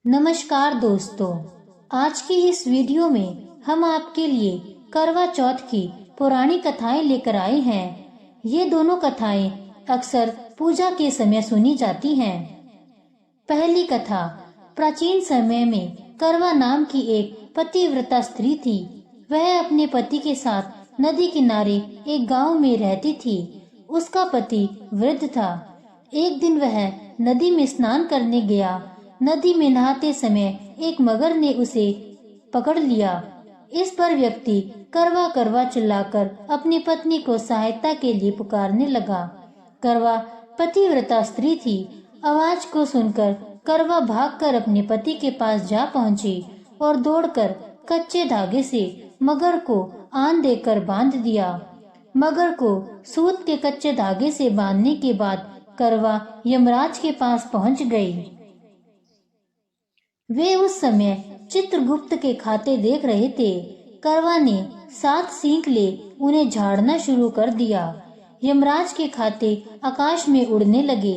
नमस्कार दोस्तों, आज की इस वीडियो में हम आपके लिए करवा चौथ की पुरानी कथाएं लेकर आए हैं। ये दोनों कथाएं अक्सर पूजा के समय सुनी जाती हैं। पहली कथा। प्राचीन समय में करवा नाम की एक पतिव्रता स्त्री थी। वह अपने पति के साथ नदी किनारे एक गांव में रहती थी। उसका पति वृद्ध था। एक दिन वह नदी में स्नान करने गया। नदी में नहाते समय एक मगर ने उसे पकड़ लिया। इस पर व्यक्ति करवा करवा चिल्लाकर अपनी पत्नी को सहायता के लिए पुकारने लगा। करवा पतिव्रता स्त्री थी। आवाज को सुनकर करवा भागकर अपने पति के पास जा पहुंची और दौड़कर कच्चे धागे से मगर को आन देकर बांध दिया। मगर को सूत के कच्चे धागे से बांधने के बाद करवा यमराज के पास पहुंच गई। वे उस समय चित्रगुप्त के खाते देख रहे थे। करवा ने 7 सींग ले उन्हें झाड़ना शुरू कर दिया। यमराज के खाते आकाश में उड़ने लगे।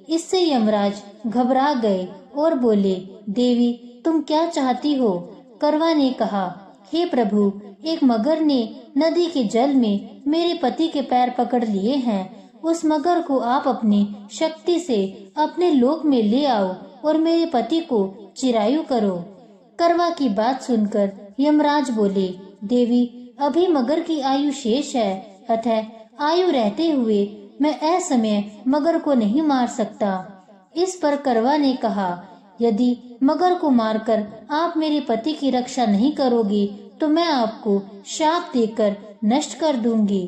इससे यमराज घबरा गए और बोले, देवी तुम क्या चाहती हो? करवा ने कहा, हे प्रभु, एक मगर ने नदी के जल में मेरे पति के पैर पकड़ लिए हैं। उस मगर को आप अपनी शक्ति से अपने लोक में ले आओ और मेरे पति को चिरायु करो। करवा की बात सुनकर यमराज बोले, देवी अभी मगर की आयु शेष है, अतः आयु रहते हुए मैं असमय मगर को नहीं मार सकता। इस पर करवा ने कहा, यदि मगर को मारकर आप मेरे पति की रक्षा नहीं करोगी तो मैं आपको शाप देकर नष्ट कर दूंगी।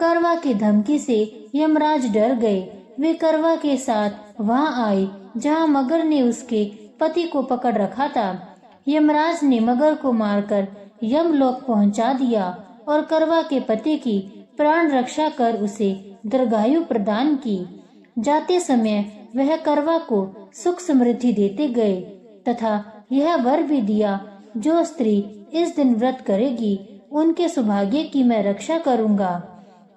करवा की धमकी से यमराज डर गए। वे करवा के साथ वहां आए जहां मगर ने उसके पति को पकड़ रखा था। यमराज ने मगर को मारकर यमलोक पहुंचा दिया और करवा के पति की प्राण रक्षा कर उसे दीर्घायु प्रदान की। जाते समय वह करवा को सुख समृद्धि देते गए तथा यह वर भी दिया, जो स्त्री इस दिन व्रत करेगी उनके सौभाग्य की मैं रक्षा करूंगा।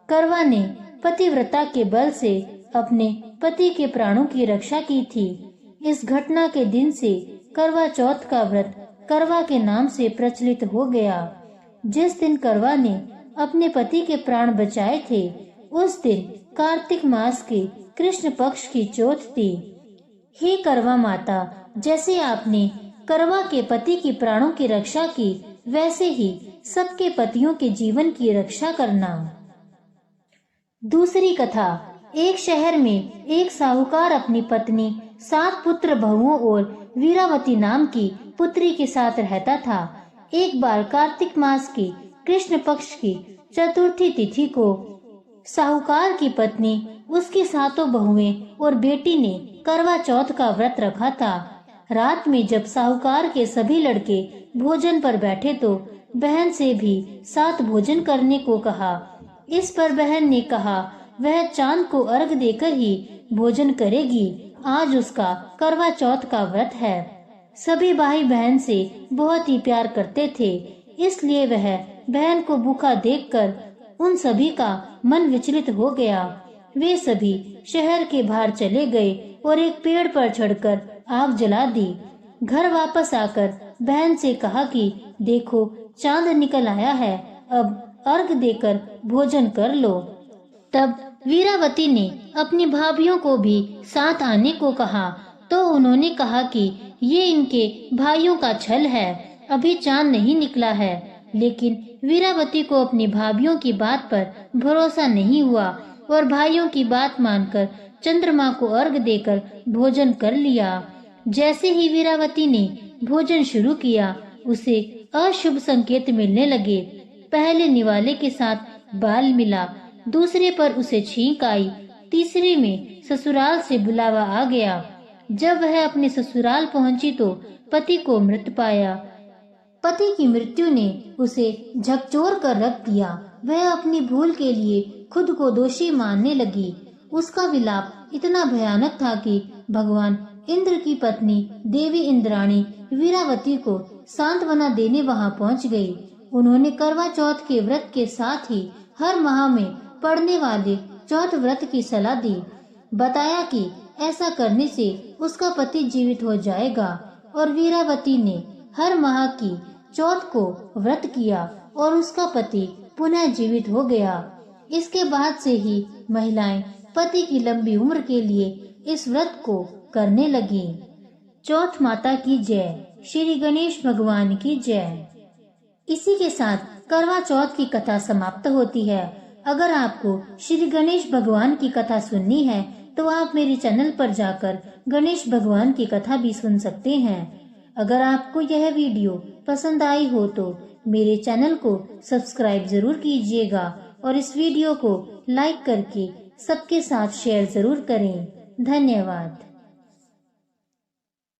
करवा ने पतिव्रता के बल से अपने पति के प्राणों की रक्षा की थी। इस घटना के दिन से करवा चौथ का व्रत करवा के नाम से प्रचलित हो गया। जिस दिन करवा ने अपने पति के प्राण बचाए थे, उस दिन कार्तिक मास के कृष्ण पक्ष की चौथ थी। हे करवा माता, जैसे आपने करवा के पति की प्राणों की रक्षा की, वैसे ही सबके पतियों के जीवन की रक्षा करना। दूसरी कथा। एक शहर में एक साहूकार अपनी पत्नी, 7 पुत्र बहुओं और वीरावती नाम की पुत्री के साथ रहता था। एक बार कार्तिक मास की कृष्ण पक्ष की चतुर्थी तिथि को साहूकार की पत्नी, उसकी 7 बहुएं और बेटी ने करवा चौथ का व्रत रखा था। रात में जब साहूकार के सभी लड़के भोजन पर बैठे तो बहन से भी साथ भोजन करने को कहा। इस पर बहन ने कहा, वह चांद को अर्घ देकर ही भोजन करेगी, आज उसका करवा चौथ का व्रत है। सभी भाई बहन से बहुत ही प्यार करते थे, इसलिए वह बहन को भूखा देखकर उन सभी का मन विचलित हो गया। वे सभी शहर के बाहर चले गए और एक पेड़ पर चढ़कर आग जला दी। घर वापस आकर बहन से कहा कि देखो, चांद निकल आया है, अब अर्घ देकर भोजन कर लो। तब वीरावती ने अपनी भाभियों को भी साथ आने को कहा, तो उन्होंने कहा कि ये इनके भाइयों का छल है, अभी चांद नहीं निकला है। लेकिन वीरावती को अपनी भाभियों की बात पर भरोसा नहीं हुआ और भाइयों की बात मानकर चंद्रमा को अर्घ देकर भोजन कर लिया। जैसे ही वीरावती ने भोजन शुरू किया, उसे अशुभ संकेत मिलने लगे। पहले निवाले के साथ बाल मिला, दूसरे पर उसे छींक आई, तीसरे में ससुराल से बुलावा आ गया। जब वह अपने ससुराल पहुंची तो पति को मृत पाया। पति की मृत्यु ने उसे झकझोर कर रख दिया। वह अपनी भूल के लिए खुद को दोषी मानने लगी। उसका विलाप इतना भयानक था कि भगवान इंद्र की पत्नी देवी इंद्राणी वीरावती को सांत्वना देने वहां पहुंच गई। उन्होंने करवा चौथ के व्रत के साथ ही हर माह में पड़ने वाले चौथ व्रत की सलाह दी। बताया कि ऐसा करने से उसका पति जीवित हो जाएगा। और वीरावती ने हर माह की चौथ को व्रत किया और उसका पति पुनः जीवित हो गया। इसके बाद से ही महिलाएं पति की लंबी उम्र के लिए इस व्रत को करने लगी। चौथ माता की जय, श्री गणेश भगवान की जय। इसी के साथ करवा चौथ की कथा समाप्त होती है। अगर आपको श्री गणेश भगवान की कथा सुननी है तो आप मेरे चैनल पर जाकर गणेश भगवान की कथा भी सुन सकते हैं। अगर आपको यह वीडियो पसंद आई हो तो मेरे चैनल को सब्सक्राइब जरूर कीजिएगा और इस वीडियो को लाइक करके सबके साथ शेयर जरूर करें। धन्यवाद।